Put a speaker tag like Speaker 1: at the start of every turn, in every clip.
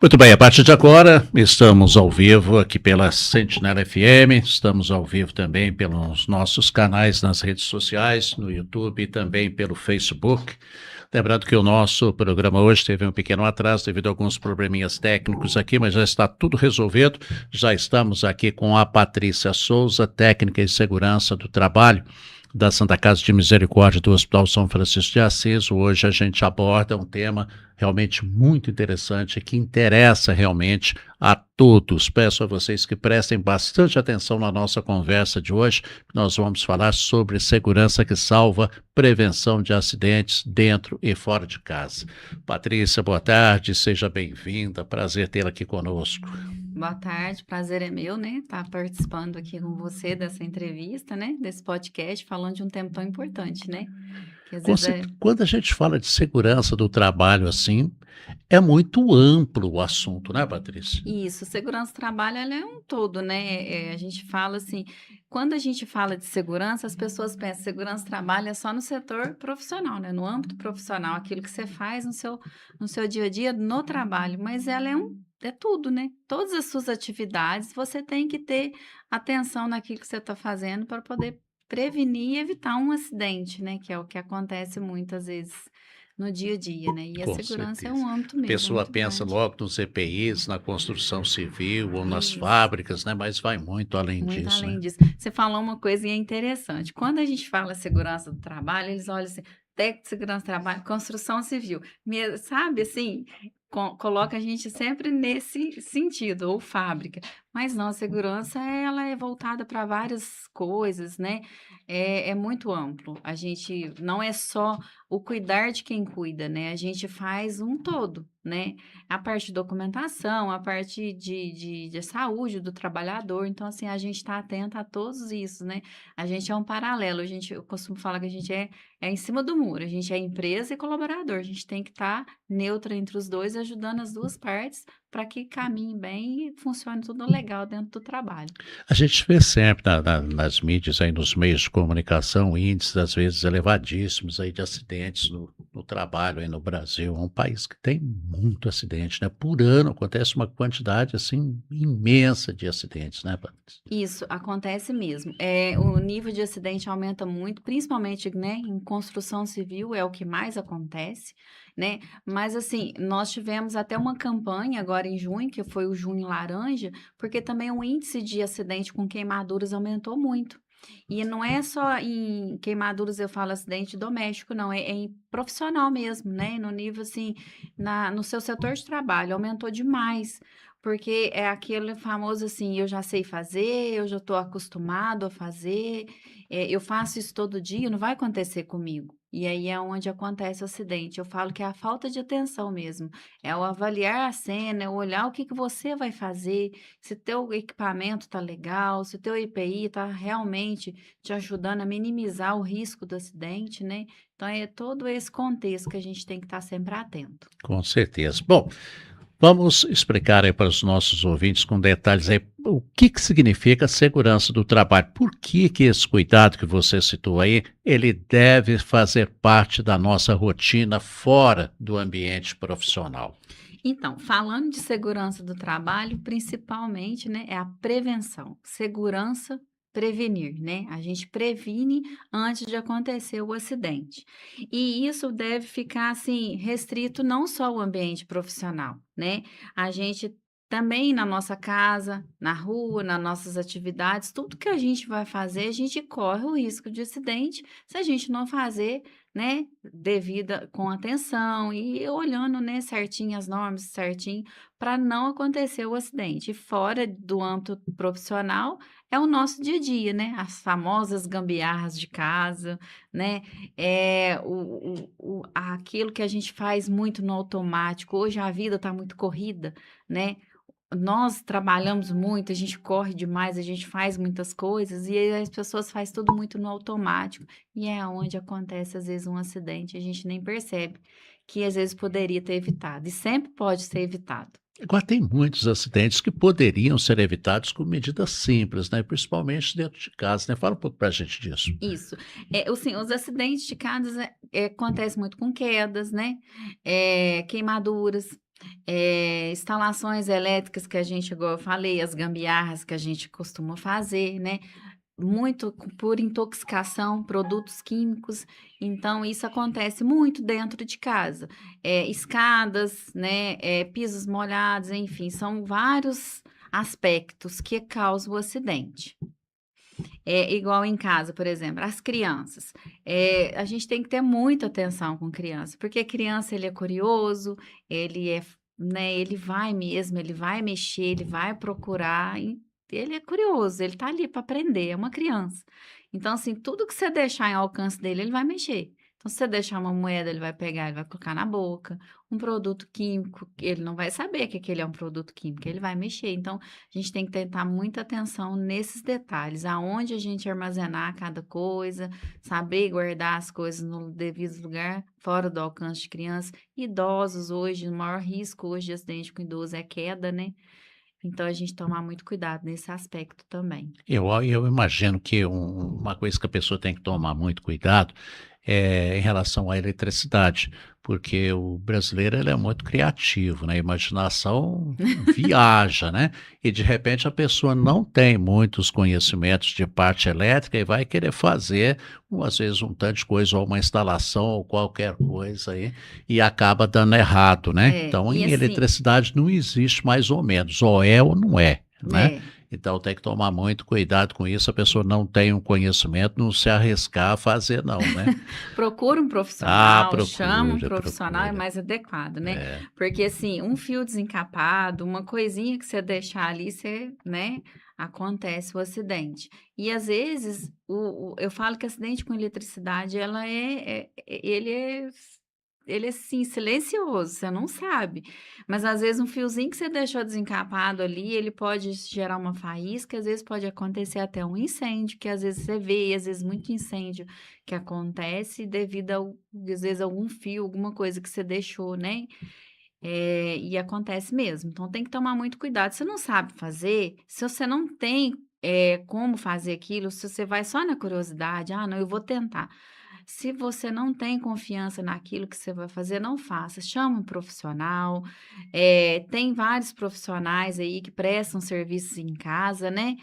Speaker 1: Muito bem, a partir de agora estamos ao vivo aqui pela Sentinela FM, estamos ao vivo também pelos nossos canais nas redes sociais, no YouTube e também pelo Facebook. Lembrando que o nosso programa hoje teve um pequeno atraso devido a alguns probleminhas técnicos aqui, mas já está tudo resolvido. Já estamos aqui com a Patrícia Souza, técnica em segurança do trabalho da Santa Casa de Misericórdia do Hospital São Francisco de Assis. Hoje a gente aborda um tema realmente muito interessante, que interessa realmente a todos. Peço a vocês que prestem bastante atenção na nossa conversa de hoje. Nós vamos falar sobre segurança que salva, prevenção de acidentes dentro e fora de casa. Patrícia, boa tarde, seja bem-vinda, prazer tê-la aqui conosco.
Speaker 2: Boa tarde, prazer é meu, né? Estar participando aqui com você dessa entrevista, né? Desse podcast, falando de um tema tão importante, né? Que às vezes
Speaker 1: Quando a gente fala de segurança do trabalho assim, é muito amplo o assunto, né, Patrícia?
Speaker 2: Isso, segurança do trabalho, ela é um todo, né? A gente fala assim, quando a gente fala de segurança, as pessoas pensam que segurança do trabalho é só no setor profissional, né? No âmbito profissional, aquilo que você faz no seu dia a dia no trabalho, mas ela é tudo, né? Todas as suas atividades, você tem que ter atenção naquilo que você está fazendo para poder prevenir e evitar um acidente, né? Que é o que acontece muitas vezes no dia a dia, né? E a
Speaker 1: Com
Speaker 2: segurança é
Speaker 1: certeza.
Speaker 2: um âmbito
Speaker 1: A
Speaker 2: mesmo, é
Speaker 1: pessoa
Speaker 2: muito
Speaker 1: pensa
Speaker 2: grande.
Speaker 1: logo nos EPIs, na construção civil ou nas
Speaker 2: Isso.
Speaker 1: fábricas, né? Mas vai muito além
Speaker 2: Muito
Speaker 1: disso, né?
Speaker 2: além disso. Você falou uma coisa e é interessante. Quando a gente fala segurança do trabalho, eles olham assim, técnico de segurança do trabalho, construção civil. Sabe assim, coloca a gente sempre nesse sentido, ou fábrica. Mas não, a segurança ela é voltada para várias coisas, né? É muito amplo. A gente não é só o cuidar de quem cuida, né? A gente faz um todo, né? A parte de documentação, a parte de saúde do trabalhador. Então, assim, a gente está atento a todos isso, né? A gente é um paralelo. Eu costumo falar que a gente é em cima do muro. A gente é empresa e colaborador. A gente tem que estar neutra entre os dois, ajudando as duas partes para que caminhe bem e funcione tudo legal dentro do trabalho.
Speaker 1: A gente vê sempre nas mídias, aí nos meios de comunicação, índices às vezes elevadíssimos aí de acidentes no trabalho aí no Brasil. É um país que tem muito acidente, né? Por ano acontece uma quantidade assim imensa de acidentes, né, Patrícia?
Speaker 2: Isso, acontece mesmo. O nível de acidente aumenta muito, principalmente, né, em construção civil é o que mais acontece, né? Mas assim, nós tivemos até uma campanha agora em junho, que foi o Junho Laranja, porque também o índice de acidente com queimaduras aumentou muito. E não é só em queimaduras, eu falo acidente doméstico, não, é em profissional mesmo, né? No nível assim, no seu setor de trabalho, aumentou demais. Porque é aquele famoso assim, eu já sei fazer, eu já estou acostumado a fazer, eu faço isso todo dia, não vai acontecer comigo. E aí é onde acontece o acidente. Eu falo que é a falta de atenção mesmo. É o avaliar a cena, é o olhar o que que você vai fazer, se teu equipamento está legal, se teu EPI está realmente te ajudando a minimizar o risco do acidente, né? Então é todo esse contexto que a gente tem que estar sempre atento.
Speaker 1: Com certeza. Bom, vamos explicar aí para os nossos ouvintes com detalhes aí o que significa segurança do trabalho. Por que esse cuidado que você citou aí, ele deve fazer parte da nossa rotina fora do ambiente profissional?
Speaker 2: Então, falando de segurança do trabalho, principalmente, né, é a prevenção. Segurança, prevenir, né? A gente previne antes de acontecer o acidente. E isso deve ficar assim restrito não só ao ambiente profissional, né? A gente também na nossa casa, na rua, nas nossas atividades, tudo que a gente vai fazer, a gente corre o risco de acidente se a gente não fazer, né, devida com atenção e olhando, né, certinho as normas, certinho, para não acontecer o acidente. E fora do âmbito profissional, é o nosso dia a dia, né, as famosas gambiarras de casa, né, aquilo que a gente faz muito no automático. Hoje a vida está muito corrida, né, nós trabalhamos muito, a gente corre demais, a gente faz muitas coisas e aí as pessoas faz tudo muito no automático, e é onde acontece às vezes um acidente, a gente nem percebe, que às vezes poderia ter evitado, e sempre pode ser evitado.
Speaker 1: Agora, tem muitos acidentes que poderiam ser evitados com medidas simples, né? Principalmente dentro de casa, né? Fala um pouco para a gente disso.
Speaker 2: Isso. Assim, os acidentes de casa acontece muito com quedas, né, queimaduras. Instalações elétricas que a gente, igual eu falei, as gambiarras que a gente costuma fazer, né? Muito por intoxicação, produtos químicos, então isso acontece muito dentro de casa. Escadas, né, pisos molhados, enfim, são vários aspectos que causam o acidente. É igual em casa, por exemplo, as crianças. A gente tem que ter muita atenção com criança, porque criança ele é curioso, ele é, né, ele vai mesmo, ele vai mexer, ele vai procurar, ele é curioso, ele tá ali para aprender, é uma criança. Então, assim, tudo que você deixar em alcance dele, ele vai mexer. Então, se você deixar uma moeda, ele vai pegar, ele vai colocar na boca. Um produto químico, ele não vai saber que aquele é um produto químico, ele vai mexer. Então, a gente tem que tentar muita atenção nesses detalhes, aonde a gente armazenar cada coisa, saber guardar as coisas no devido lugar, fora do alcance de criança. Idosos hoje, o maior risco hoje de acidente com idoso é queda, né? Então a gente tomar muito cuidado nesse aspecto também.
Speaker 1: Eu imagino que uma coisa que a pessoa tem que tomar muito cuidado é em relação à eletricidade, porque o brasileiro ele é muito criativo, né? A imaginação viaja, né? E de repente a pessoa não tem muitos conhecimentos de parte elétrica e vai querer fazer, às vezes, um tanto de coisa, ou uma instalação, ou qualquer coisa aí, e acaba dando errado, né? Então,
Speaker 2: E
Speaker 1: em
Speaker 2: assim,
Speaker 1: eletricidade não existe mais ou menos, ou é ou não é, né?
Speaker 2: é,
Speaker 1: Então tem que tomar muito cuidado com isso, a pessoa não tem um conhecimento, não se arriscar a fazer não, né.
Speaker 2: procura um
Speaker 1: Ah,
Speaker 2: profissional, chama um
Speaker 1: procura,
Speaker 2: profissional, é
Speaker 1: procura.
Speaker 2: mais adequado, né?
Speaker 1: É,
Speaker 2: Porque assim, um fio desencapado, uma coisinha que você deixar ali, você, né, acontece o acidente. E às vezes, eu falo que acidente com eletricidade, ele é assim, silencioso, você não sabe. Mas às vezes um fiozinho que você deixou desencapado ali, ele pode gerar uma faísca, às vezes pode acontecer até um incêndio, que às vezes você vê, e às vezes muito incêndio que acontece devido às vezes algum fio, alguma coisa que você deixou, né? E acontece mesmo. Então tem que tomar muito cuidado. Se você não sabe fazer, se você não tem como fazer aquilo, se você vai só na curiosidade, ah, não, eu vou tentar. Se você não tem confiança naquilo que você vai fazer, não faça. Chama um profissional. Tem vários profissionais aí que prestam serviços em casa, né?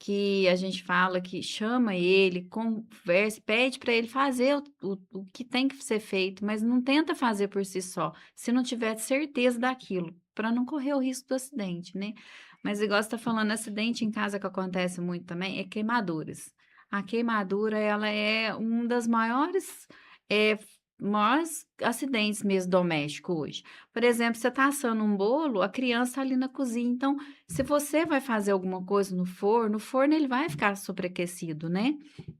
Speaker 2: Que a gente fala que chama ele, conversa, pede para ele fazer o que tem que ser feito, mas não tenta fazer por si só, se não tiver certeza daquilo, para não correr o risco do acidente, né? Mas igual você está falando, acidente em casa que acontece muito também é queimaduras. A queimadura, ela é um das eh, maiores acidentes mesmo domésticos hoje. Por exemplo, você está assando um bolo, a criança está ali na cozinha, então, se você vai fazer alguma coisa no forno, o forno ele vai ficar sobreaquecido, né?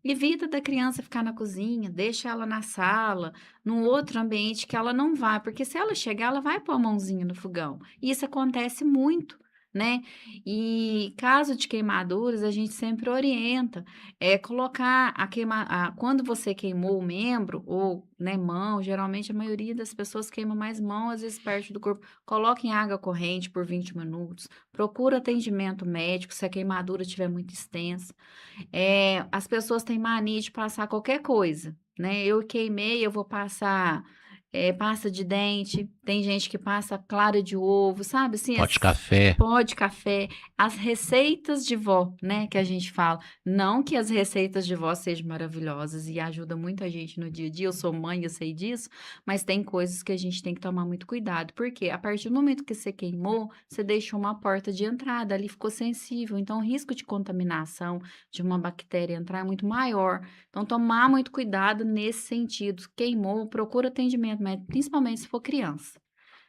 Speaker 2: Evita da criança ficar na cozinha, deixa ela na sala, num outro ambiente que ela não vá, porque se ela chegar, ela vai pôr a mãozinha no fogão. E isso acontece muito, né? E caso de queimaduras, a gente sempre orienta colocar quando você queimou o membro ou, né, mão, geralmente a maioria das pessoas queima mais mão, às vezes parte do corpo, coloca em água corrente por 20 minutos, procura atendimento médico se a queimadura estiver muito extensa. As pessoas têm mania de passar qualquer coisa, né? Eu queimei, eu vou passar pasta de dente, tem gente que passa clara de ovo, sabe? Assim,
Speaker 1: pó de café.
Speaker 2: pó de café, as receitas de vó, né? Que a gente fala. Não que as receitas de vó sejam maravilhosas e ajudam muita gente no dia a dia. Eu sou mãe, eu sei disso, mas tem coisas que a gente tem que tomar muito cuidado, porque a partir do momento que você queimou, você deixou uma porta de entrada, ali ficou sensível, então o risco de contaminação de uma bactéria entrar é muito maior. Então, tomar muito cuidado nesse sentido. Queimou, procura atendimento médico, principalmente se for criança,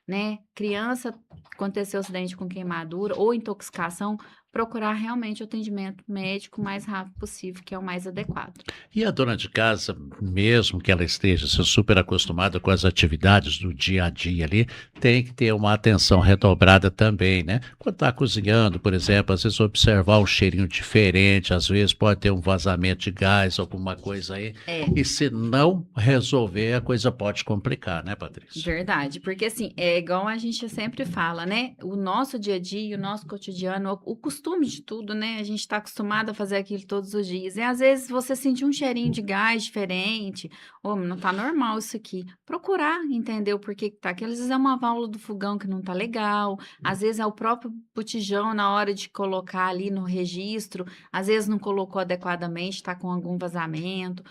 Speaker 2: né? Criança, aconteceu acidente com queimadura ou intoxicação, procurar realmente o atendimento médico o mais rápido possível, que é o mais adequado.
Speaker 1: E a dona de casa, mesmo que ela esteja assim, super acostumada com as atividades do dia a dia ali, tem que ter uma atenção redobrada também, né? Quando está cozinhando, por exemplo, às vezes observar um cheirinho diferente, às vezes pode ter um vazamento de gás, alguma coisa aí.
Speaker 2: É.
Speaker 1: E se não resolver, a coisa pode complicar, né, Patrícia?
Speaker 2: Verdade, porque assim, é igual a gente sempre fala, né? O nosso dia a dia, o nosso cotidiano, o costume costume de tudo, né? A gente está acostumado a fazer aquilo todos os dias. E às vezes você sentir um cheirinho de gás diferente, ou não tá normal isso aqui. Procurar entender o porquê que tá aqui. Às vezes é uma válvula do fogão que não tá legal, às vezes é o próprio botijão na hora de colocar ali no registro, às vezes não colocou adequadamente, tá com algum vazamento.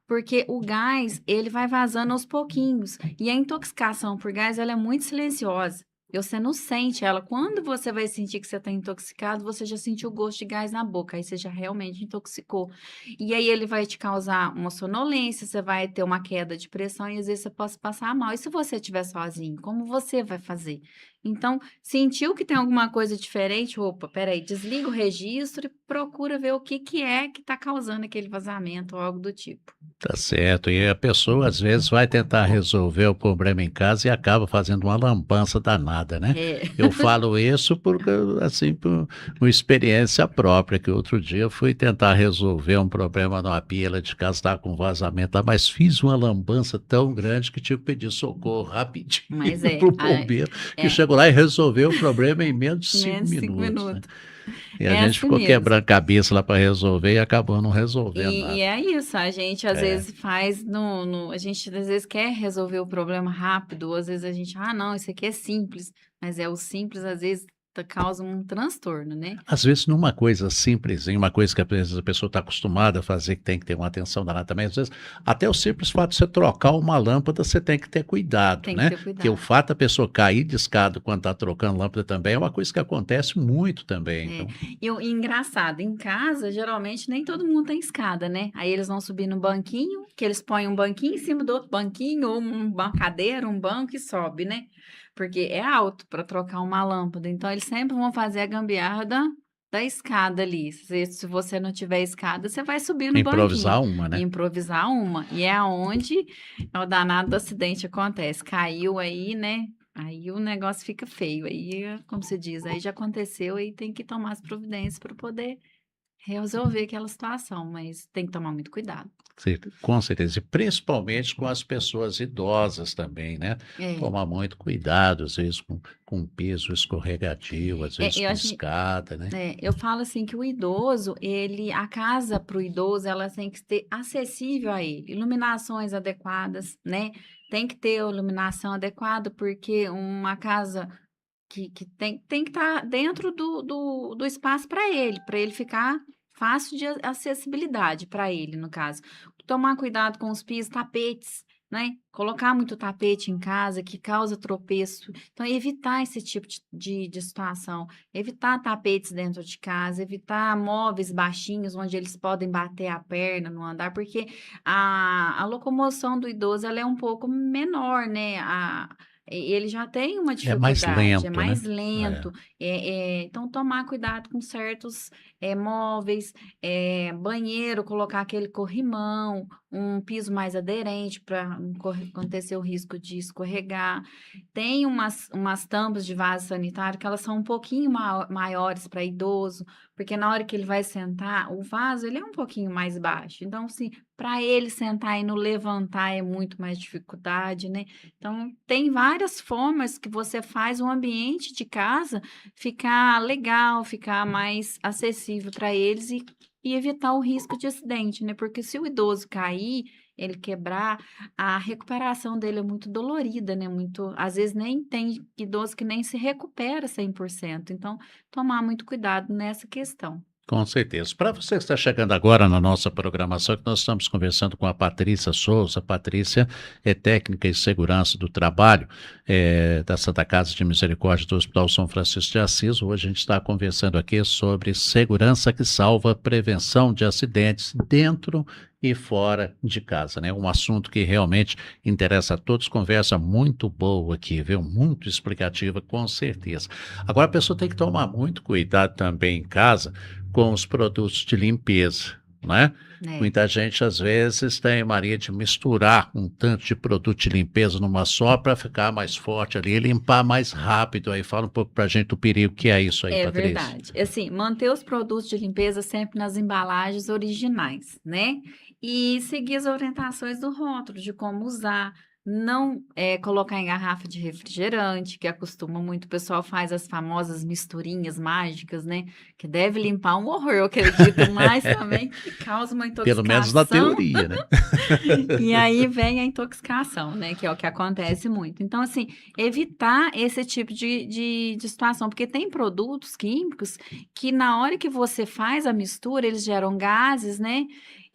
Speaker 2: Porque o gás, ele vai vazando aos pouquinhos. E a intoxicação por gás, ela é muito silenciosa. Você não sente ela. Quando você vai sentir que você está intoxicado, você já sentiu o gosto de gás na boca. Aí você já realmente intoxicou. E aí ele vai te causar uma sonolência, você vai ter uma queda de pressão e às vezes você pode passar mal. E se você estiver sozinho, como você vai fazer? Então, sentiu que tem alguma coisa diferente? Opa, peraí, desliga o registro e procura ver o que que é que está causando aquele vazamento ou algo do tipo.
Speaker 1: Tá certo. E a pessoa, às vezes, vai tentar resolver o problema em casa e acaba fazendo uma lambança danada, né?
Speaker 2: É.
Speaker 1: Eu falo isso porque, assim, por uma experiência própria, que outro dia eu fui tentar resolver um problema numa pia lá de casa, estava com vazamento lá, mas fiz uma lambança tão grande que tive que pedir socorro rapidinho
Speaker 2: Mas
Speaker 1: para o bombeiro, que
Speaker 2: é,
Speaker 1: chegou lá e resolveu o problema em menos de 5
Speaker 2: menos de 5
Speaker 1: minutos, né?
Speaker 2: minutos.
Speaker 1: E a
Speaker 2: É
Speaker 1: gente
Speaker 2: assim
Speaker 1: ficou
Speaker 2: mesmo.
Speaker 1: quebrando cabeça lá para resolver e acabou não resolvendo
Speaker 2: E
Speaker 1: nada.
Speaker 2: é isso, a gente às
Speaker 1: É.
Speaker 2: vezes faz a gente às vezes quer resolver o problema rápido, ou às vezes a gente, não, isso aqui é simples, mas o simples às vezes causa um transtorno, né?
Speaker 1: Às vezes numa coisa simples, em uma coisa que às vezes a pessoa está acostumada a fazer, que tem que ter uma atenção danada também, às vezes até o simples fato de você trocar uma lâmpada, você tem que ter cuidado,
Speaker 2: Tem que
Speaker 1: né?
Speaker 2: ter
Speaker 1: Porque o
Speaker 2: cuidado.
Speaker 1: fato da pessoa cair de escada quando está trocando lâmpada também é uma coisa que acontece muito também,
Speaker 2: É.
Speaker 1: então
Speaker 2: E engraçado, em casa, geralmente nem todo mundo tem escada, né? Aí eles vão subir no banquinho, que eles põem um banquinho em cima do outro banquinho, ou uma cadeira, um banco e sobe, né? Porque é alto para trocar uma lâmpada. Então, eles sempre vão fazer a gambiarra da escada ali. Se você não tiver escada, você vai subir no banquinho
Speaker 1: improvisar uma,
Speaker 2: e
Speaker 1: né?
Speaker 2: improvisar uma. E é aonde o danado do acidente acontece. Caiu aí, né? Aí o negócio fica feio. Aí, como se diz, aí já aconteceu e tem que tomar as providências para poder resolver aquela situação. Mas tem que tomar muito cuidado.
Speaker 1: Com certeza, e principalmente com as pessoas idosas também, né?
Speaker 2: É.
Speaker 1: Tomar muito cuidado, às vezes com piso escorregadio, às vezes
Speaker 2: Eu
Speaker 1: com
Speaker 2: acho
Speaker 1: escada, né?
Speaker 2: eu falo assim que o idoso, a casa para o idoso, ela tem que ser acessível a ele, iluminações adequadas, né? Tem que ter iluminação adequada, porque uma casa que tem que estar dentro do espaço para ele ficar fácil de acessibilidade para ele, no caso. Tomar cuidado com os pisos, tapetes, né? Colocar muito tapete em casa que causa tropeço. Então, evitar esse tipo de situação. Evitar tapetes dentro de casa, evitar móveis baixinhos onde eles podem bater a perna no andar, porque a locomoção do idoso ela é um pouco menor, né? Ele já tem uma
Speaker 1: É mais
Speaker 2: dificuldade, é
Speaker 1: lento, né?
Speaker 2: mais lento.
Speaker 1: É.
Speaker 2: Então, tomar cuidado com certos móveis, banheiro, colocar aquele corrimão, um piso mais aderente para não acontecer o risco de escorregar. Tem umas tampas de vaso sanitário que elas são um pouquinho maiores para idoso, porque na hora que ele vai sentar, o vaso ele é um pouquinho mais baixo. Então, assim, para ele sentar e não levantar é muito mais dificuldade, né? Então, tem várias formas que você faz o ambiente de casa ficar legal, ficar mais acessível para eles e evitar o risco de acidente, né? Porque se o idoso cair, ele quebrar, a recuperação dele é muito dolorida, né? Muito, às vezes nem tem idoso que nem se recupera 100%. Então, tomar muito cuidado nessa questão.
Speaker 1: Com certeza. Para você que está chegando agora na nossa programação, que nós estamos conversando com a Patrícia Souza. A Patrícia é técnica em segurança do trabalho da Santa Casa de Misericórdia do Hospital São Francisco de Assis. Hoje a gente está conversando aqui sobre segurança que salva, prevenção de acidentes dentro e fora de casa, né? Um assunto que realmente interessa a todos. Conversa muito boa aqui, viu? Muito explicativa, com certeza. Agora a pessoa tem que tomar muito cuidado também em casa com os produtos de limpeza, né?
Speaker 2: Né?
Speaker 1: Muita gente, às vezes, tem mania de misturar um tanto de produto de limpeza numa só para ficar mais forte ali e limpar mais rápido. Aí fala um pouco para a gente do perigo que é isso aí,
Speaker 2: É
Speaker 1: Patrícia.
Speaker 2: verdade. Assim, manter os produtos de limpeza sempre nas embalagens originais, né? E seguir as orientações do rótulo de como usar. Não colocar em garrafa de refrigerante, que acostuma muito, o pessoal faz as famosas misturinhas mágicas, né? Que deve limpar um horror, eu acredito, mas também que causa uma
Speaker 1: Pelo menos na
Speaker 2: intoxicação.
Speaker 1: teoria, né?
Speaker 2: E aí vem a intoxicação, né? Que é o que acontece muito. Então, assim, evitar esse tipo de situação, porque tem produtos químicos que na hora que você faz a mistura, eles geram gases, né?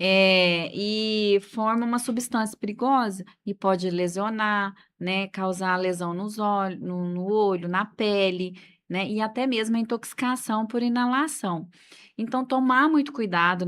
Speaker 2: E formam uma substância perigosa e pode lesionar, né? Causar lesão nos olhos, no olho, na pele, né? E até mesmo a intoxicação por inalação. Então, tomar muito cuidado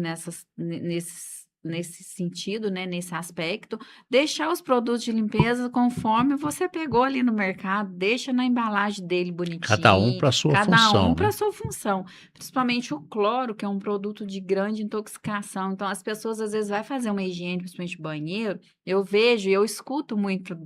Speaker 2: nesse sentido, né, nesse aspecto, deixar os produtos de limpeza conforme você pegou ali no mercado, deixa na embalagem dele
Speaker 1: Cada um
Speaker 2: bonitinho,
Speaker 1: para a sua
Speaker 2: cada um
Speaker 1: função,
Speaker 2: para
Speaker 1: né?
Speaker 2: sua função, principalmente o cloro, que é um produto de grande intoxicação. Então, as pessoas às vezes vai fazer uma higiene, principalmente banheiro, eu vejo e eu escuto muito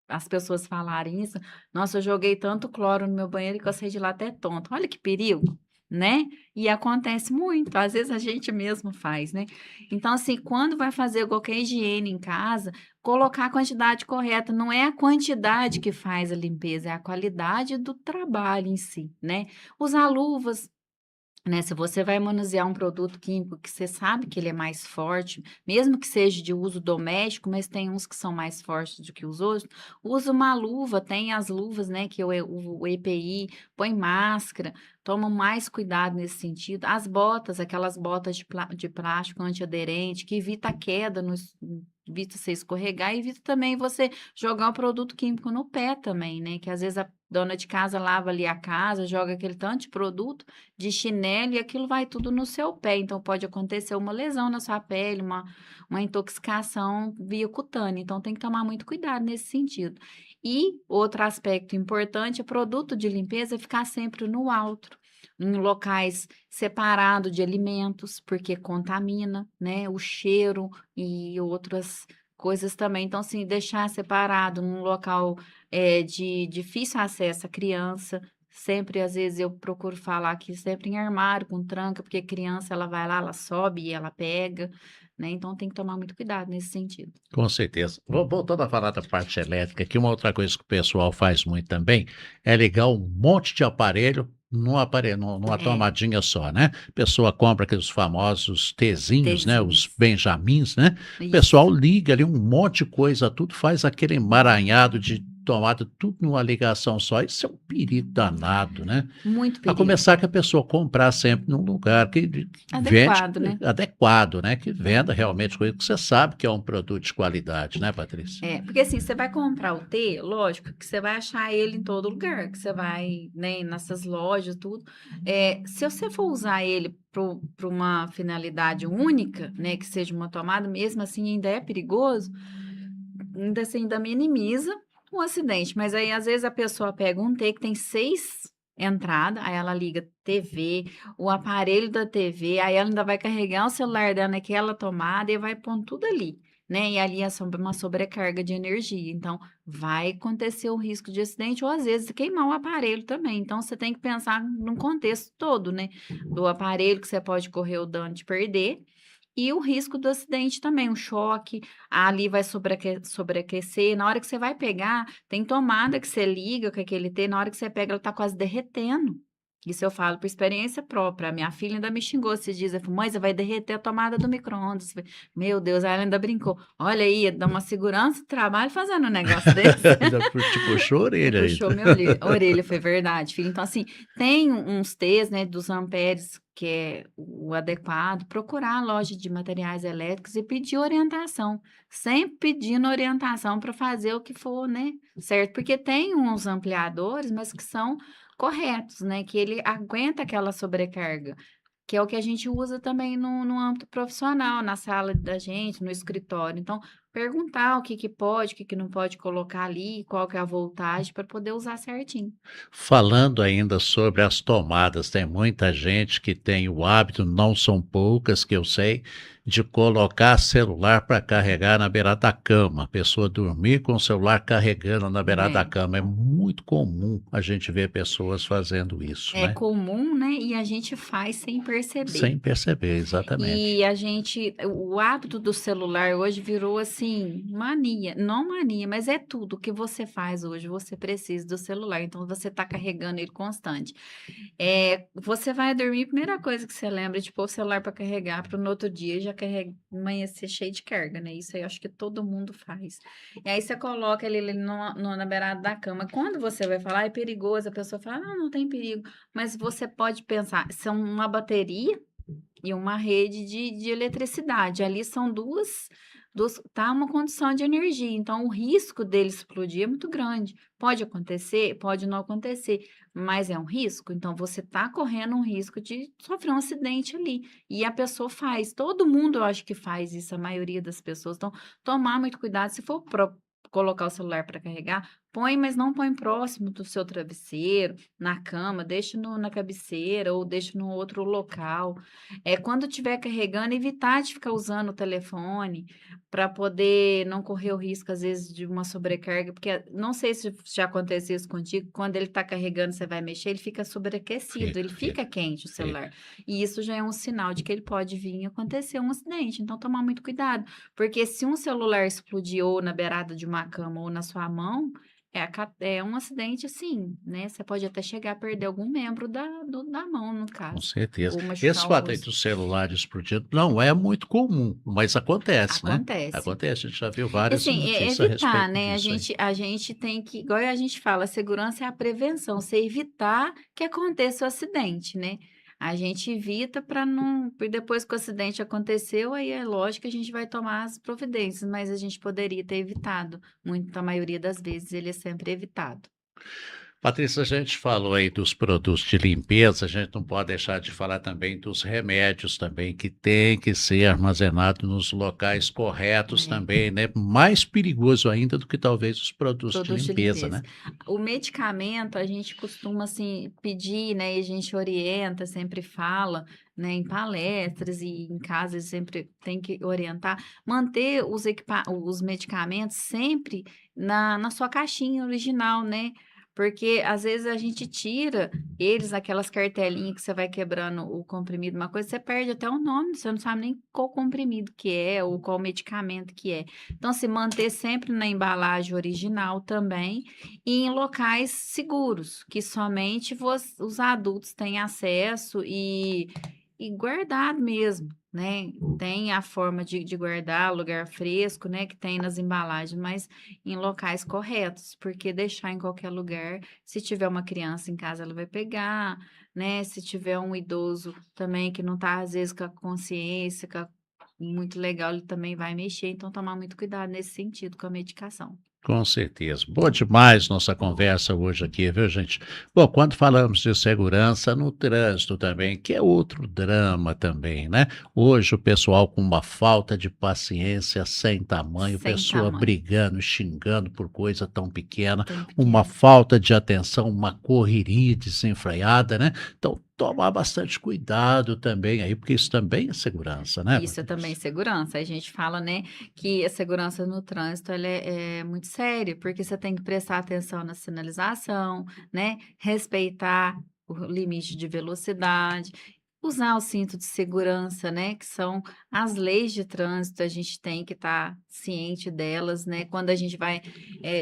Speaker 2: as pessoas falarem isso. Nossa, eu joguei tanto cloro no meu banheiro que eu saí de lá até tonto. Olha que perigo, né? E acontece muito, às vezes a gente mesmo faz, né? Então, assim, quando vai fazer qualquer higiene em casa, colocar a quantidade correta. Não é a quantidade que faz a limpeza, é a qualidade do trabalho em si, né? Usar luvas, né, se você vai manusear um produto químico que você sabe que ele é mais forte, mesmo que seja de uso doméstico, mas tem uns que são mais fortes do que os outros, usa uma luva, tem as luvas, né, que é o EPI, põe máscara, toma mais cuidado nesse sentido. As botas, aquelas botas de plástico antiaderente, que evita a queda, evita você escorregar e evita também você jogar o produto químico no pé também, né, que às vezes a dona de casa lava ali a casa, joga aquele tanto de produto de chinelo e aquilo vai tudo no seu pé. Então, pode acontecer uma lesão na sua pele, uma intoxicação via cutânea. Então, tem que tomar muito cuidado nesse sentido. E outro aspecto importante é produto de limpeza ficar sempre no alto. Em locais separados de alimentos, porque contamina, né? O cheiro e outras coisas também. Então, assim, deixar separado num local de difícil acesso à criança, sempre, às vezes, eu procuro falar que sempre em armário, com tranca, porque criança, ela vai lá, ela sobe e ela pega, né? Então tem que tomar muito cuidado nesse sentido.
Speaker 1: Com certeza. Voltando a falar da parte elétrica, que uma outra coisa que o pessoal faz muito também é ligar um monte de aparelho numa
Speaker 2: É,
Speaker 1: tomadinha só, né? A pessoa compra aqueles famosos Tzinhos, né? Os
Speaker 2: tezinhos.
Speaker 1: Benjamins, né? O pessoal
Speaker 2: Isso.
Speaker 1: liga ali um monte de coisa, tudo faz aquele emaranhado de tomada, tudo numa ligação só. Isso é um perigo danado, né?
Speaker 2: Muito
Speaker 1: A
Speaker 2: perigo.
Speaker 1: começar que a pessoa comprar sempre num lugar que vende
Speaker 2: Adequado, né?
Speaker 1: adequado, né? Que venda realmente coisa que você sabe que é um produto de qualidade, né, Patrícia?
Speaker 2: Porque assim, você vai comprar o T, lógico que você vai achar ele em todo lugar, que você vai, né, nessas lojas, tudo. Se você for usar ele para uma finalidade única, né, que seja uma tomada, mesmo assim ainda é perigoso, ainda assim, ainda minimiza o acidente. Mas aí, às vezes, a pessoa pega um T que tem 6 entradas, aí ela liga TV, o aparelho da TV, aí ela ainda vai carregar o celular dela naquela tomada e vai pondo tudo ali, né? E ali é uma sobrecarga de energia. Então, vai acontecer o risco de acidente, ou às vezes queimar o aparelho também. Então, você tem que pensar no contexto todo, né? Do aparelho que você pode correr o dano de perder. E o risco do acidente também, o choque, ali vai sobreaquecer. Na hora que você vai pegar, tem tomada que você liga com aquele T, na hora que você pega, ela tá quase derretendo. Isso eu falo por experiência própria. A minha filha ainda me xingou esses dias. Ela falou, mãe, você vai derreter a tomada do micro-ondas. Eu falei, meu Deus, aí ela ainda brincou. Olha aí, dá uma segurança do trabalho fazendo um negócio desse.
Speaker 1: Ainda te puxou a
Speaker 2: Me
Speaker 1: orelha aí.
Speaker 2: puxou minha orelha, foi verdade, filho. Então, assim, tem uns T's, né, dos amperes, que é o adequado, procurar a loja de materiais elétricos e pedir orientação, sempre pedindo orientação para fazer o que for, né, certo? Porque tem uns ampliadores, mas que são corretos, né, que ele aguenta aquela sobrecarga. Que é o que a gente usa também no âmbito profissional, na sala da gente, no escritório. Então, perguntar o que que pode, o que que não pode colocar ali, qual que é a voltagem para poder usar certinho.
Speaker 1: Falando ainda sobre as tomadas, tem muita gente que tem o hábito, não são poucas que eu sei, de colocar celular para carregar na beirada da cama. A pessoa dormir com o celular carregando na beirada da
Speaker 2: É.
Speaker 1: cama. É muito comum a gente ver pessoas fazendo isso,
Speaker 2: É
Speaker 1: né?
Speaker 2: comum, né? E a gente faz sem perceber.
Speaker 1: Sem perceber, exatamente.
Speaker 2: E a gente, o hábito do celular hoje virou assim Sim, mania, não mania, mas é tudo que você faz hoje, você precisa do celular, então você está carregando ele constante. Você vai dormir, a primeira coisa que você lembra é de pôr o celular para carregar, para no outro dia já amanhecer cheio de carga, né? Isso aí eu acho que todo mundo faz. E aí você coloca ele ali na beirada da cama. Quando você vai falar, é perigoso, a pessoa fala, não, não tem perigo. Mas você pode pensar, são uma bateria e uma rede de eletricidade. Ali são tá uma condição de energia, então o risco dele explodir é muito grande. Pode acontecer, pode não acontecer, mas é um risco. Então você está correndo um risco de sofrer um acidente ali. E a pessoa faz, todo mundo eu acho que faz isso, a maioria das pessoas. Então, tomar muito cuidado, se for colocar o celular para carregar, põe, mas não põe próximo do seu travesseiro, na cama, deixa na cabeceira ou deixa no outro local. Quando estiver carregando, evitar de ficar usando o telefone para poder não correr o risco, às vezes, de uma sobrecarga, porque não sei se já aconteceu isso contigo, quando ele está carregando, você vai mexer, ele fica sobreaquecido, ele
Speaker 1: Fica,
Speaker 2: fica
Speaker 1: fica,
Speaker 2: quente o
Speaker 1: fica.
Speaker 2: celular. E isso já é um sinal de que ele pode vir a acontecer um acidente. Então, tomar muito cuidado, porque se um celular explodir ou na beirada de uma cama ou na sua mão, é um acidente assim, né? Você pode até chegar a perder algum membro da mão, no
Speaker 1: Com
Speaker 2: caso,
Speaker 1: certeza.
Speaker 2: ou
Speaker 1: Esse
Speaker 2: machucar o
Speaker 1: fato aí
Speaker 2: rosto.
Speaker 1: dos celulares explodindo não é muito comum, mas acontece, né?
Speaker 2: Acontece.
Speaker 1: Acontece, a gente já viu
Speaker 2: E
Speaker 1: várias
Speaker 2: assim,
Speaker 1: notícias a
Speaker 2: evitar,
Speaker 1: respeito
Speaker 2: né? A
Speaker 1: disso aí.
Speaker 2: gente, a gente tem que, igual a gente fala, a segurança é a prevenção, você evitar que aconteça o acidente, né? A gente evita para não. E depois que o acidente aconteceu, aí é lógico que a gente vai tomar as providências, mas a gente poderia ter evitado. Muito, a maioria das vezes ele é sempre evitado.
Speaker 1: Patrícia, a gente falou aí dos produtos de limpeza, a gente não pode deixar de falar também dos remédios também, que tem que ser armazenado nos locais corretos
Speaker 2: É.
Speaker 1: também, né? Mais perigoso ainda do que talvez os produtos de
Speaker 2: Produtos de
Speaker 1: limpeza,
Speaker 2: limpeza.
Speaker 1: né?
Speaker 2: O medicamento a gente costuma, assim, pedir, né, e a gente orienta, sempre fala, né, em palestras e em casa sempre tem que orientar, manter os medicamentos sempre na sua caixinha original, né? Porque às vezes a gente tira eles, aquelas cartelinhas que você vai quebrando o comprimido, uma coisa, você perde até o nome, você não sabe nem qual comprimido que é ou qual medicamento que é. Então, se manter sempre na embalagem original também e em locais seguros, que somente os adultos têm acesso e guardar mesmo, né? Tem a forma de guardar, lugar fresco, né? Que tem nas embalagens, mas em locais corretos, porque deixar em qualquer lugar, se tiver uma criança em casa, ela vai pegar, né? Se tiver um idoso também que não está, às vezes, com a consciência, muito legal, ele também vai mexer, então tomar muito cuidado nesse sentido com a medicação.
Speaker 1: Com certeza. Boa demais nossa conversa hoje aqui, viu, gente? Bom, quando falamos de segurança no trânsito também, que é outro drama também, né? Hoje o pessoal com uma falta de paciência sem tamanho,
Speaker 2: Sem
Speaker 1: pessoa
Speaker 2: tamanho,
Speaker 1: brigando, xingando por coisa tão pequena,
Speaker 2: tão
Speaker 1: uma
Speaker 2: pequeno.
Speaker 1: falta de atenção, uma correria desenfreada, né? Então, tomar bastante cuidado também aí, porque isso também é segurança, né,
Speaker 2: Isso é também
Speaker 1: Patrícia?
Speaker 2: segurança. A gente fala, né, que a segurança no trânsito ela é muito séria, porque você tem que prestar atenção na sinalização, né, respeitar o limite de velocidade, usar o cinto de segurança, né, que são as leis de trânsito, a gente tem que estar ciente delas, né, quando a gente vai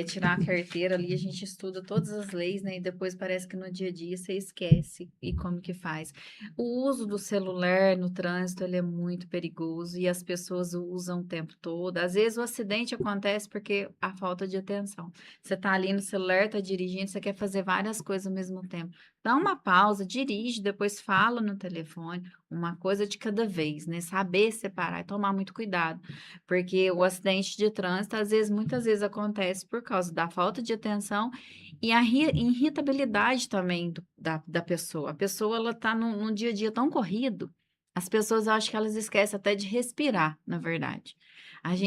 Speaker 2: tirar a carteira ali, a gente estuda todas as leis, né, e depois parece que no dia a dia você esquece e como que faz. O uso do celular no trânsito, ele é muito perigoso e as pessoas o usam o tempo todo. Às vezes o acidente acontece porque a falta de atenção. Você está ali no celular, está dirigindo, você quer fazer várias coisas ao mesmo tempo. Dá uma pausa, dirige, depois fala no telefone, uma coisa de cada vez, né? Saber separar e tomar muito cuidado, porque o acidente de trânsito, às vezes, muitas vezes acontece por causa da falta de atenção e a irritabilidade também da pessoa. A pessoa, ela tá num dia a dia tão corrido, as pessoas, eu acho que elas esquecem até de respirar, na verdade. Às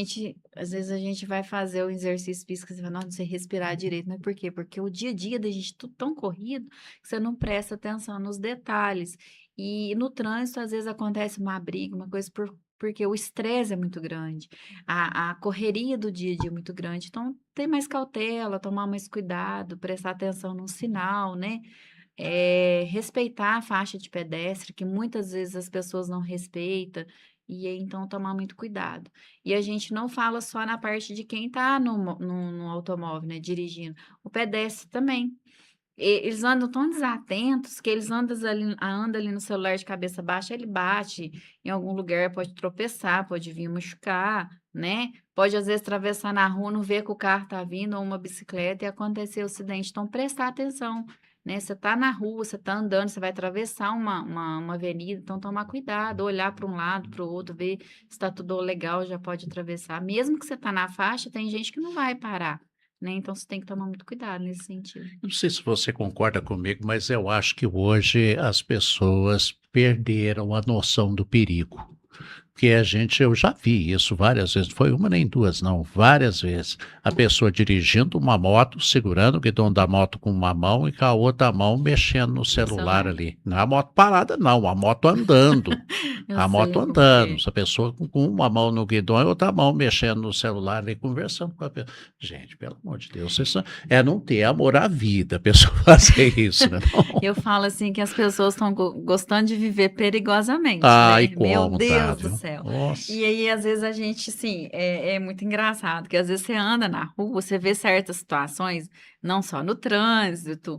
Speaker 2: vezes a gente vai fazer o exercício físico, você fala, não sei respirar direito, mas por quê? Porque o dia a dia da gente tudo tão corrido que você não presta atenção nos detalhes. E no trânsito, às vezes acontece uma briga, uma coisa porque o estresse é muito grande, a correria do dia a dia é muito grande. Então, ter mais cautela, tomar mais cuidado, prestar atenção no sinal, né? Respeitar a faixa de pedestre, que muitas vezes as pessoas não respeitam, E aí, então, tomar muito cuidado. E a gente não fala só na parte de quem está no automóvel, né, dirigindo, o pedestre também. Eles andam tão desatentos que eles andam ali no celular de cabeça baixa, ele bate em algum lugar, pode tropeçar, pode vir machucar, né? Pode às vezes atravessar na rua, não ver que o carro tá vindo ou uma bicicleta e acontecer o acidente. Então, prestar atenção, né? Você tá na rua, você tá andando, você vai atravessar uma avenida, então tomar cuidado, olhar para um lado, para o outro, ver se está tudo legal, já pode atravessar. Mesmo que você tá na faixa, tem gente que não vai parar, né? Então você tem que tomar muito cuidado nesse sentido.
Speaker 1: Não sei se você concorda comigo, mas eu acho que hoje as pessoas perderam a noção do perigo. Porque eu já vi isso várias vezes, não foi uma nem duas, não, várias vezes. A pessoa dirigindo uma moto, segurando o guidão da moto com uma mão e com a outra mão mexendo no celular
Speaker 2: Celular.
Speaker 1: ali. Não é a moto parada, não, a moto andando.
Speaker 2: Eu
Speaker 1: A moto
Speaker 2: sei como que
Speaker 1: andando,
Speaker 2: é.
Speaker 1: essa pessoa com uma mão no guidão e outra mão mexendo no celular ali, conversando com a pessoa. Gente, pelo amor de Deus, é não ter amor à vida, a pessoa fazer isso, né? Não.
Speaker 2: Eu falo assim que as pessoas estão gostando de viver perigosamente,
Speaker 1: Ai,
Speaker 2: né? Meu
Speaker 1: como tá,
Speaker 2: Deus do
Speaker 1: viu?
Speaker 2: céu.
Speaker 1: Nossa.
Speaker 2: E aí, às vezes, a gente, assim, é muito engraçado, que às vezes você anda na rua, você vê certas situações, não só no trânsito,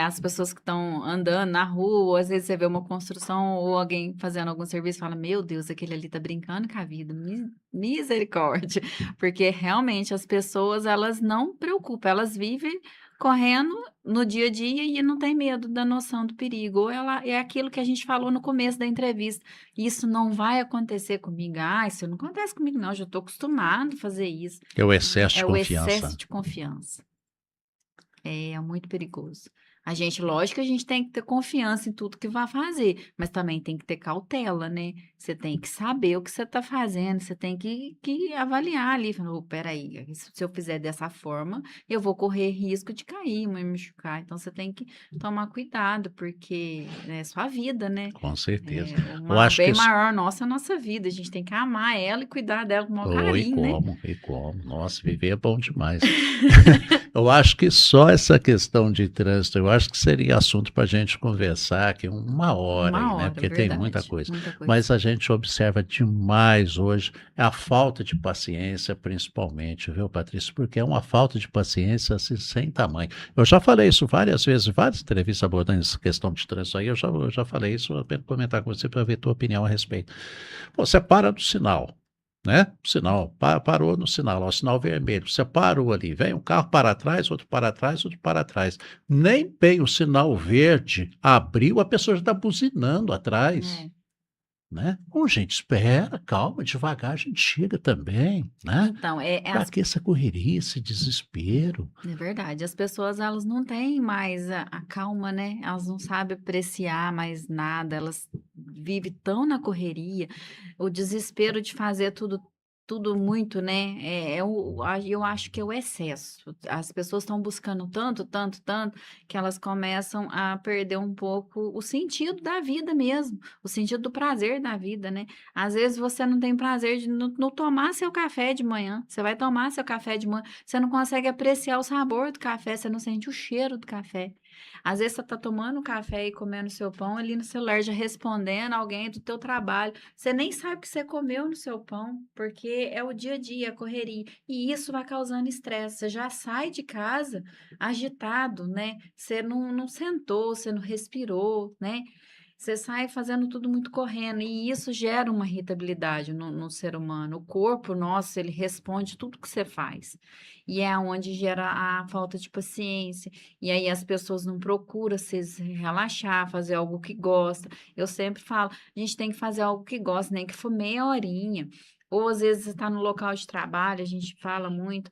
Speaker 2: as pessoas que estão andando na rua, ou às vezes você vê uma construção ou alguém fazendo algum serviço e fala, meu Deus, aquele ali tá brincando com a vida, misericórdia. Porque realmente as pessoas, elas não preocupam, elas vivem correndo no dia a dia e não tem medo da noção do perigo. Ou ela é aquilo que a gente falou no começo da entrevista. Isso não vai acontecer comigo. Ah, isso não acontece comigo, não. Eu já estou acostumado a fazer isso.
Speaker 1: É o excesso de
Speaker 2: É o
Speaker 1: confiança.
Speaker 2: excesso de confiança. É muito perigoso. A gente, lógico que a gente tem que ter confiança em tudo que vai fazer, mas também tem que ter cautela, né? Você tem que saber o que você está fazendo, você tem que avaliar ali. Falou, peraí, se eu fizer dessa forma, eu vou correr risco de cair, me machucar. Então você tem que tomar cuidado, porque é sua vida, né?
Speaker 1: Com certeza.
Speaker 2: É,
Speaker 1: Eu
Speaker 2: o
Speaker 1: acho que
Speaker 2: bem
Speaker 1: isso.
Speaker 2: maior nosso é a nossa vida. A gente tem que amar ela e cuidar dela com o maior
Speaker 1: Oh,
Speaker 2: carinho, né?
Speaker 1: e como. Nossa, viver é bom demais. Eu acho que só essa questão de trânsito, eu acho que seria assunto para a gente conversar aqui uma hora aí,
Speaker 2: Uma
Speaker 1: né?
Speaker 2: hora,
Speaker 1: Porque tem muita
Speaker 2: verdade.
Speaker 1: coisa.
Speaker 2: Muita coisa.
Speaker 1: Mas a gente observa demais hoje a falta de paciência, principalmente, viu, Patrícia? Porque é uma falta de paciência assim, sem tamanho. Eu já falei isso várias vezes, várias entrevistas abordando essa questão de trânsito aí, eu já falei isso, eu quero comentar com você para ver a tua opinião a respeito. Pô, você para no sinal, né? Sinal, parou no sinal, ó, sinal vermelho. Você parou ali, vem um carro para trás, outro para trás, outro para trás. Nem bem o sinal verde abriu, a pessoa já está buzinando atrás,
Speaker 2: É.
Speaker 1: né? Ô, gente, espera, calma, devagar a gente chega também, né?
Speaker 2: Então,
Speaker 1: Para que essa correria, esse desespero?
Speaker 2: é verdade. As pessoas, elas não têm mais a calma, né? Elas não sabem apreciar mais nada. Elas vivem tão na correria, o desespero de fazer tudo muito, né? Eu acho que é o excesso. As pessoas estão buscando tanto, tanto, tanto, que elas começam a perder um pouco o sentido da vida mesmo, o sentido do prazer da vida, né? Às vezes você não tem prazer de não tomar seu café de manhã. Você vai tomar seu café de manhã, você não consegue apreciar o sabor do café, você não sente o cheiro do café. Às vezes você está tomando café e comendo seu pão ali no celular, já respondendo alguém do teu trabalho. Você nem sabe o que você comeu no seu pão, porque é o dia a dia, a correria. E isso vai causando estresse. Você já sai de casa agitado, né? Você não sentou, você não respirou, né? Você sai fazendo tudo muito correndo, e isso gera uma irritabilidade no ser humano. O corpo nosso, ele responde tudo que você faz. E é onde gera a falta de paciência. E aí as pessoas não procuram se relaxar, fazer algo que gosta. Eu sempre falo, a gente tem que fazer algo que gosta, nem que for meia horinha. Ou às vezes você está no local de trabalho, a gente fala muito,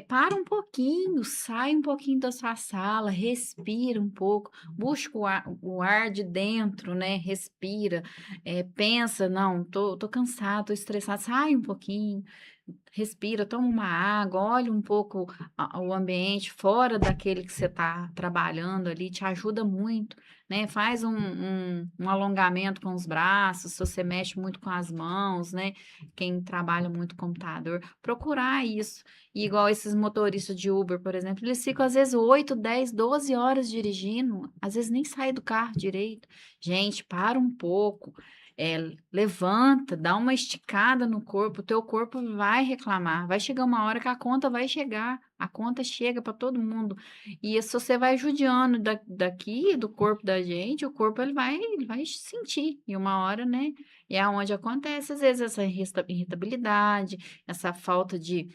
Speaker 2: para um pouquinho, sai um pouquinho da sua sala, respira um pouco, busca o ar de dentro, né? Respira, pensa, não, tô cansado, tô estressado, sai um pouquinho, respira, toma uma água, olha um pouco o ambiente fora daquele que você está trabalhando ali, te ajuda muito, né? Faz um alongamento com os braços, se você mexe muito com as mãos, né? Quem trabalha muito com computador, procurar isso. E igual esses motoristas de Uber, por exemplo, eles ficam às vezes 8, 10, 12 horas dirigindo, às vezes nem sai do carro direito. Gente, para um pouco. levanta, dá uma esticada no corpo, o teu corpo vai reclamar, vai chegar uma hora que a conta vai chegar, a conta chega para todo mundo. E se você vai judiando daqui, do corpo da gente, o corpo ele vai sentir. E uma hora, né? E é onde acontece, às vezes, essa irritabilidade, essa falta de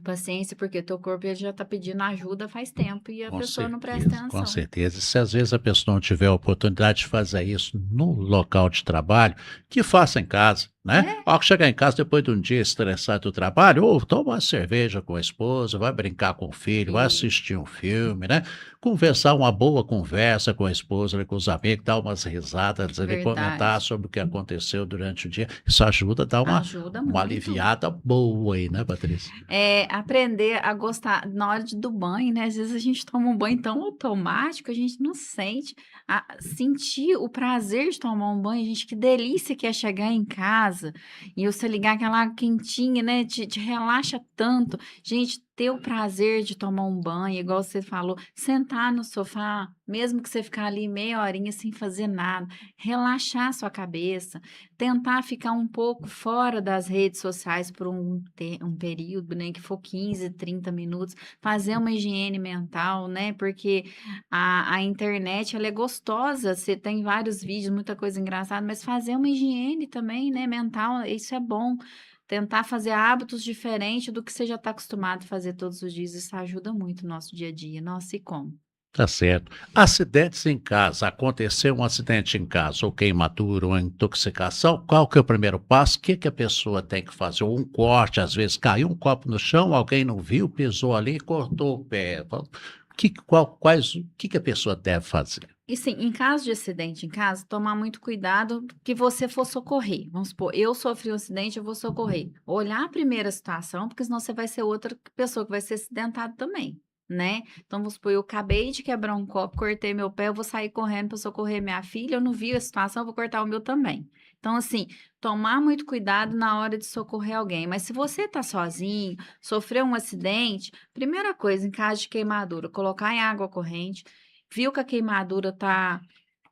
Speaker 2: paciência, porque teu corpo ele já está pedindo ajuda faz tempo e a pessoa não presta
Speaker 1: Com
Speaker 2: atenção.
Speaker 1: certeza. E se às vezes a pessoa não tiver a oportunidade de fazer isso no local de trabalho, que faça em casa, né?
Speaker 2: É,
Speaker 1: Ao chegar em casa depois de um dia estressado do trabalho, ou toma uma cerveja com a esposa, vai brincar com o filho, vai
Speaker 2: e
Speaker 1: assistir um filme, né? Conversar uma boa conversa com a esposa, com os amigos, dar umas risadas ali, comentar
Speaker 2: verdade.
Speaker 1: sobre o que aconteceu durante o dia. Isso ajuda a dar
Speaker 2: Ajuda
Speaker 1: uma
Speaker 2: muito.
Speaker 1: aliviada boa aí, né, Patrícia?
Speaker 2: Aprender a gostar na hora do banho, né, às vezes a gente toma um banho tão automático, a gente não sente sentir o prazer de tomar um banho, gente, que delícia que é chegar em casa e você ligar aquela água quentinha, né, te relaxa tanto. Gente, ter o prazer de tomar um banho, igual você falou, sentar no sofá, mesmo que você ficar ali meia horinha sem fazer nada, relaxar sua cabeça, tentar ficar um pouco fora das redes sociais por um período, né, que for 15, 30 minutos, fazer uma higiene mental, né, porque a internet, ela é gostosa, você tem vários vídeos, muita coisa engraçada, mas fazer uma higiene também, né, mental, isso é bom. Tentar fazer hábitos diferentes do que você já está acostumado a fazer todos os dias, isso ajuda muito no nosso dia a dia. Nossa, e como?
Speaker 1: Tá certo. Acidentes em casa. Aconteceu um acidente em casa, ou queimadura, ou intoxicação, qual que é o primeiro passo? O que que a pessoa tem que fazer? Ou um corte, às vezes caiu um copo no chão, alguém não viu, pisou ali, cortou o pé. O que que a pessoa deve fazer?
Speaker 2: E sim, em caso de acidente em casa, tomar muito cuidado que você for socorrer. Vamos supor, eu sofri um acidente, eu vou socorrer. Olhar a primeira situação, porque senão você vai ser outra pessoa que vai ser acidentada também, né? Então, vamos supor, eu acabei de quebrar um copo, cortei meu pé, eu vou sair correndo para socorrer minha filha, eu não vi a situação, eu vou cortar o meu também. Então, assim, tomar muito cuidado na hora de socorrer alguém. Mas se você está sozinho, sofreu um acidente, primeira coisa, em caso de queimadura, colocar em água corrente. Viu que a queimadura tá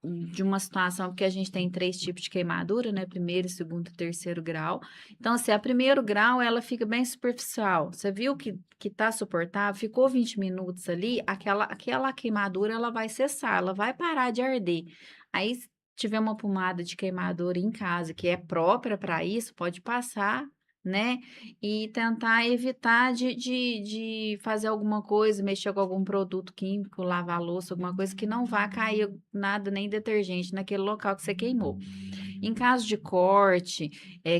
Speaker 2: de uma situação, porque a gente tem 3 tipos de queimadura, né? Primeiro, segundo e terceiro grau. Então, assim, a primeiro grau, ela fica bem superficial. Você viu que tá suportável, ficou 20 minutos ali, aquela queimadura, ela vai cessar, ela vai parar de arder. Aí, se tiver uma pomada de queimadura em casa, que é própria para isso, pode passar, né? E tentar evitar de fazer alguma coisa, mexer com algum produto químico, lavar a louça, alguma coisa que não vá cair nada, nem detergente naquele local que você queimou. Em caso de corte,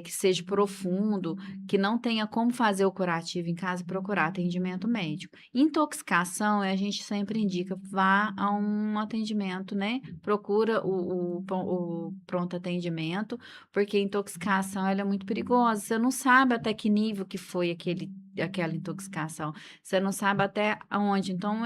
Speaker 2: que seja profundo, que não tenha como fazer o curativo em casa, procurar atendimento médico. Intoxicação, a gente sempre indica, vá a um atendimento, né? Procura o pronto atendimento, porque a intoxicação ela é muito perigosa. Você não sabe até que nível que foi aquela intoxicação. Você não sabe até aonde. Então,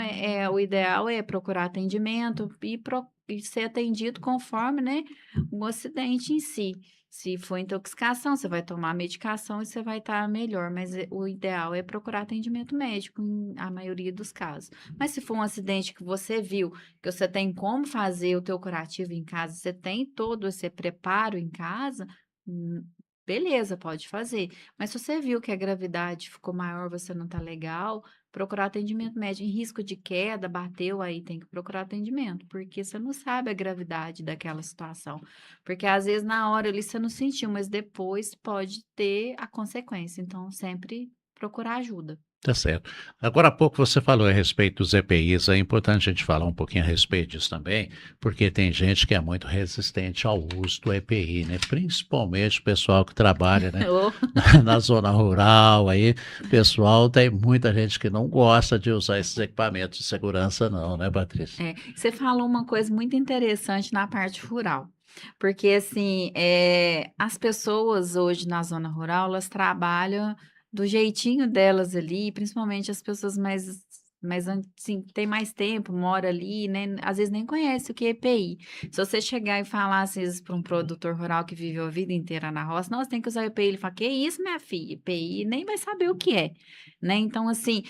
Speaker 2: o ideal é procurar atendimento e ser atendido conforme, né, o acidente em si. Se for intoxicação, você vai tomar medicação e você vai estar melhor, mas o ideal é procurar atendimento médico em a maioria dos casos. Mas se for um acidente que você viu, que você tem como fazer o teu curativo em casa, você tem todo esse preparo em casa, hum, beleza, pode fazer. Mas se você viu que a gravidade ficou maior, você não está legal, procurar atendimento médico. Em risco de queda, bateu, aí tem que procurar atendimento, porque você não sabe a gravidade daquela situação. Porque às vezes na hora ali você não sentiu, mas depois pode ter a consequência. Então, sempre procurar ajuda.
Speaker 1: Tá certo. Agora há pouco você falou a respeito dos EPIs, é importante a gente falar um pouquinho a respeito disso também, porque tem gente que é muito resistente ao uso do EPI, né? Principalmente o pessoal que trabalha, né,
Speaker 2: Ô,
Speaker 1: na zona rural aí, pessoal, tem muita gente que não gosta de usar esses equipamentos de segurança não, né, Patrícia?
Speaker 2: Você falou uma coisa muito interessante na parte rural, porque assim, as pessoas hoje na zona rural, elas trabalham do jeitinho delas ali, principalmente as pessoas mais mas assim, tem mais tempo, mora ali, né? Às vezes nem conhece o que é EPI. Se você chegar e falar, às vezes, para um produtor rural que viveu a vida inteira na roça, nossa, tem que usar EPI. Ele fala, que isso, minha filha? EPI nem vai saber o que é, né? Então, assim,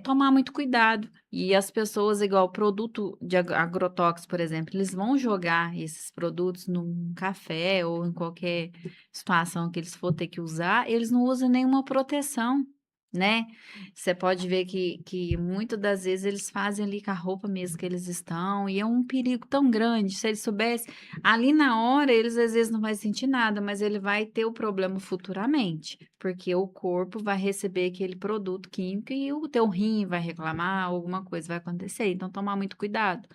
Speaker 2: tomar muito cuidado. E as pessoas, igual produto de agrotóxicos, por exemplo, eles vão jogar esses produtos num café ou em qualquer situação que eles for ter que usar, eles não usam nenhuma proteção, né? Você pode ver que muitas das vezes eles fazem ali com a roupa mesmo que eles estão, e é um perigo tão grande. Se eles soubessem, ali na hora, eles às vezes não vai sentir nada, mas ele vai ter o problema futuramente, porque o corpo vai receber aquele produto químico e o teu rim vai reclamar, alguma coisa vai acontecer. Então, tomar muito cuidado.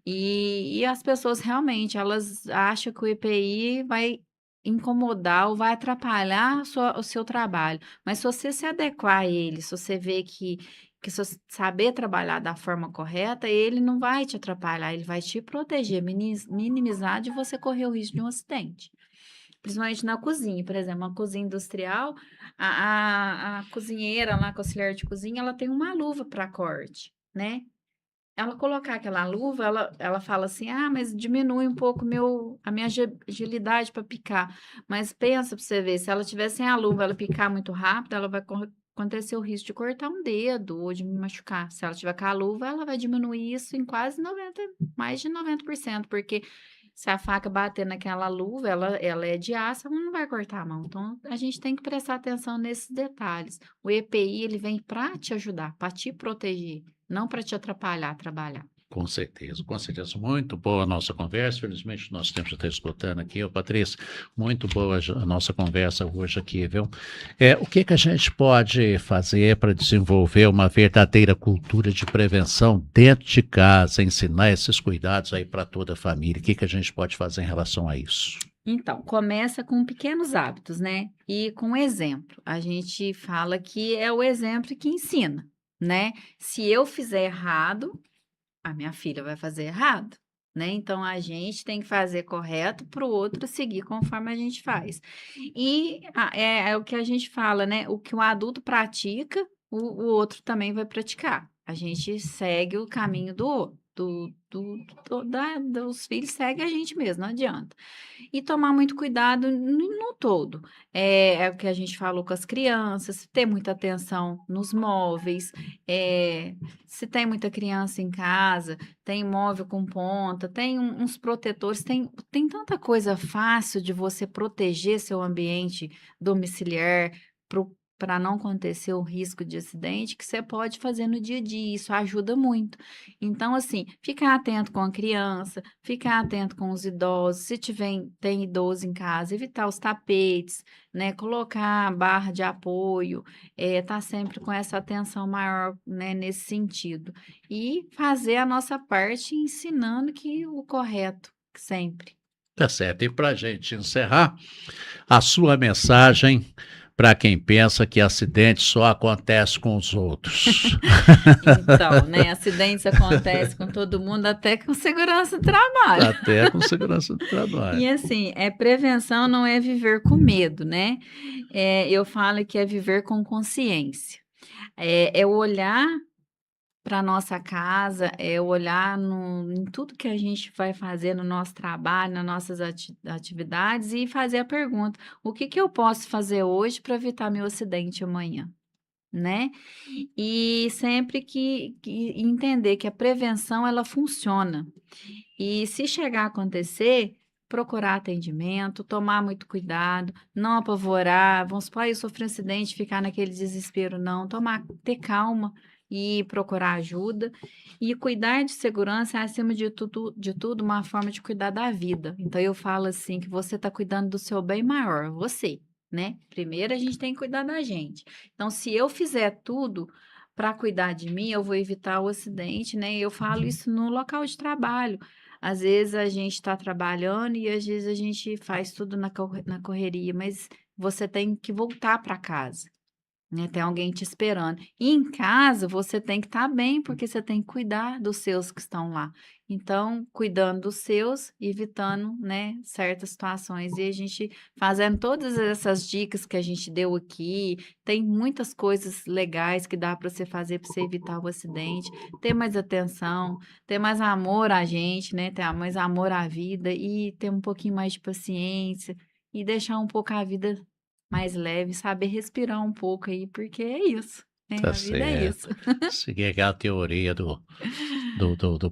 Speaker 2: E as pessoas realmente, elas acham que o EPI vai incomodar ou vai atrapalhar o seu trabalho. Mas se você se adequar a ele, se você vê que se você saber trabalhar da forma correta, ele não vai te atrapalhar, ele vai te proteger, minimizar de você correr o risco de um acidente. Principalmente na cozinha, por exemplo, uma cozinha industrial, a cozinheira lá, com auxiliar de cozinha, ela tem uma luva para corte, né? Ela colocar aquela luva, ela fala assim: "Ah, mas diminui um pouco a minha agilidade para picar". Mas pensa para você ver, se ela tiver sem a luva, ela picar muito rápido, ela vai acontecer o risco de cortar um dedo ou de me machucar. Se ela tiver com a luva, ela vai diminuir isso em quase 90, mais de 90%, porque se a faca bater naquela luva, ela é de aço, ela não vai cortar a mão. Então, a gente tem que prestar atenção nesses detalhes. O EPI, ele vem para te ajudar, para te proteger, não para te atrapalhar a trabalhar.
Speaker 1: Com certeza, com certeza. Muito boa a nossa conversa. Felizmente, nós temos que estar escutando aqui. Ô, Patrícia, muito boa a nossa conversa hoje aqui, viu? O que que a gente pode fazer para desenvolver uma verdadeira cultura de prevenção dentro de casa, ensinar esses cuidados aí para toda a família? O que que a gente pode fazer em relação a isso?
Speaker 2: Então, começa com pequenos hábitos, né? E com exemplo. A gente fala que é o exemplo que ensina, né? Se eu fizer errado, a minha filha vai fazer errado, né? Então a gente tem que fazer correto para o outro seguir conforme a gente faz. E é o que a gente fala, né? O que o adulto pratica, o outro também vai praticar. A gente segue o caminho dos filhos, segue a gente mesmo, não adianta. E tomar muito cuidado no todo. É o que a gente falou com as crianças, ter muita atenção nos móveis, se tem muita criança em casa, tem móvel com ponta, tem uns protetores, tem tanta coisa fácil de você proteger seu ambiente domiciliar para não acontecer o risco de acidente, que você pode fazer no dia a dia, isso ajuda muito. Então, assim, ficar atento com a criança, ficar atento com os idosos, se tem idoso em casa, evitar os tapetes, né, colocar barra de apoio, tá sempre com essa atenção maior, né, nesse sentido. E fazer a nossa parte ensinando que o correto, sempre.
Speaker 1: Tá certo. E para a gente encerrar, a sua mensagem para quem pensa que acidente só acontece com os outros.
Speaker 2: Então, né, acidentes acontecem com todo mundo, até com segurança do trabalho.
Speaker 1: Até com segurança do trabalho.
Speaker 2: E assim, prevenção não é viver com medo, né? Eu falo que é viver com consciência. É olhar para nossa casa, é olhar em tudo que a gente vai fazer no nosso trabalho, nas nossas atividades e fazer a pergunta: o que que eu posso fazer hoje para evitar meu acidente amanhã? Né? E sempre que entender que a prevenção ela funciona. E se chegar a acontecer, procurar atendimento, tomar muito cuidado, não apavorar, vamos supor, eu sofri um acidente, ficar naquele desespero, não, ter calma e procurar ajuda. E cuidar de segurança é, acima de tudo, uma forma de cuidar da vida. Então, eu falo assim, que você está cuidando do seu bem maior, você, né? Primeiro, a gente tem que cuidar da gente. Então, se eu fizer tudo para cuidar de mim, eu vou evitar o acidente, né? Eu falo isso no local de trabalho. Às vezes a gente está trabalhando e às vezes a gente faz tudo na correria, mas você tem que voltar para casa. né? Tem alguém te esperando. E em casa você tem que estar bem, porque você tem que cuidar dos seus que estão lá. Então, cuidando dos seus, evitando, né, certas situações. E a gente fazendo todas essas dicas que a gente deu aqui, tem muitas coisas legais que dá para você fazer para você evitar o acidente, ter mais atenção, ter mais amor a gente, né, ter mais amor à vida e ter um pouquinho mais de paciência e deixar um pouco a vida mais leve, saber respirar um pouco aí, porque é isso, né,
Speaker 1: Tá
Speaker 2: a vida é isso.
Speaker 1: certo. Seguir aquela teoria do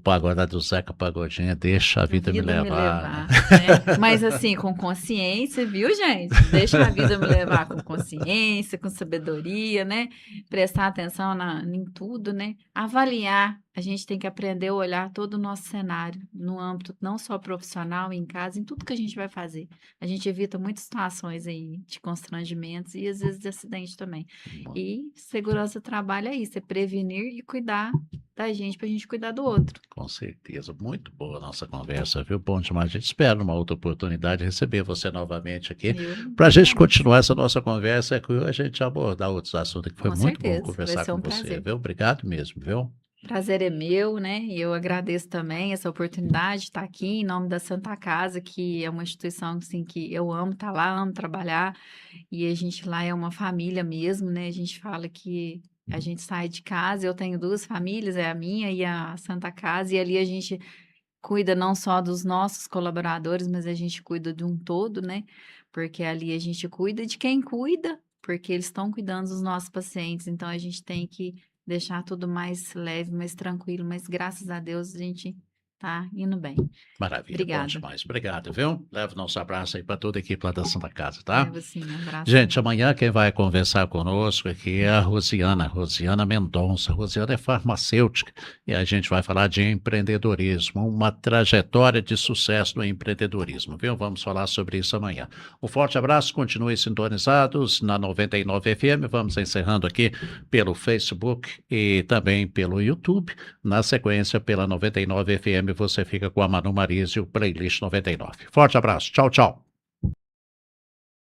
Speaker 1: pagode do Zeca Pagodinho, deixa a
Speaker 2: A
Speaker 1: vida me
Speaker 2: vida me
Speaker 1: levar, né?
Speaker 2: levar, né. Mas assim, com consciência, viu, gente? Deixa a vida me levar com consciência, com sabedoria, né. Prestar atenção em tudo, né. Avaliar, a gente tem que aprender a olhar todo o nosso cenário, no âmbito não só profissional, em casa, em tudo que a gente vai fazer. A gente evita muitas situações aí de constrangimentos e às vezes de acidente também. E segurança do trabalho é isso, é prevenir e cuidar da gente para a gente cuidar do outro.
Speaker 1: Com certeza, muito boa a nossa conversa, viu? Bom demais. A gente espera uma outra oportunidade receber você novamente aqui
Speaker 2: Eu
Speaker 1: para a gente
Speaker 2: agradeço.
Speaker 1: continuar essa nossa conversa e a gente abordar outros assuntos, que foi
Speaker 2: Com
Speaker 1: muito bom
Speaker 2: certeza, vai
Speaker 1: conversar
Speaker 2: ser
Speaker 1: com
Speaker 2: um
Speaker 1: você,
Speaker 2: prazer.
Speaker 1: viu? Obrigado mesmo, viu?
Speaker 2: Prazer é meu, né, e eu agradeço também essa oportunidade de estar aqui em nome da Santa Casa, que é uma instituição, assim, que eu amo estar lá, amo trabalhar, e a gente lá é uma família mesmo, né, a gente fala que a gente sai de casa, eu tenho 2 famílias, é a minha e a Santa Casa, e ali a gente cuida não só dos nossos colaboradores, mas a gente cuida de um todo, né, porque ali a gente cuida de quem cuida, porque eles estão cuidando dos nossos pacientes, então a gente tem que deixar tudo mais leve, mais tranquilo, mas graças a Deus a gente tá indo bem.
Speaker 1: Maravilha, bom
Speaker 2: Obrigada.
Speaker 1: demais. Obrigado, viu? Leva o nosso abraço aí para toda a equipe lá da Santa Casa, tá?
Speaker 2: Levo sim, um abração.
Speaker 1: Gente, amanhã quem vai conversar conosco aqui é a Rosiana Mendonça. Rosiana é farmacêutica e a gente vai falar de empreendedorismo, uma trajetória de sucesso no empreendedorismo, viu? Vamos falar sobre isso amanhã. Um forte abraço, continuem sintonizados na 99 FM. Vamos encerrando aqui pelo Facebook e também pelo YouTube. Na sequência, pela 99 FM, você fica com a Manu Marisa e o Playlist 99. Forte abraço, tchau, tchau.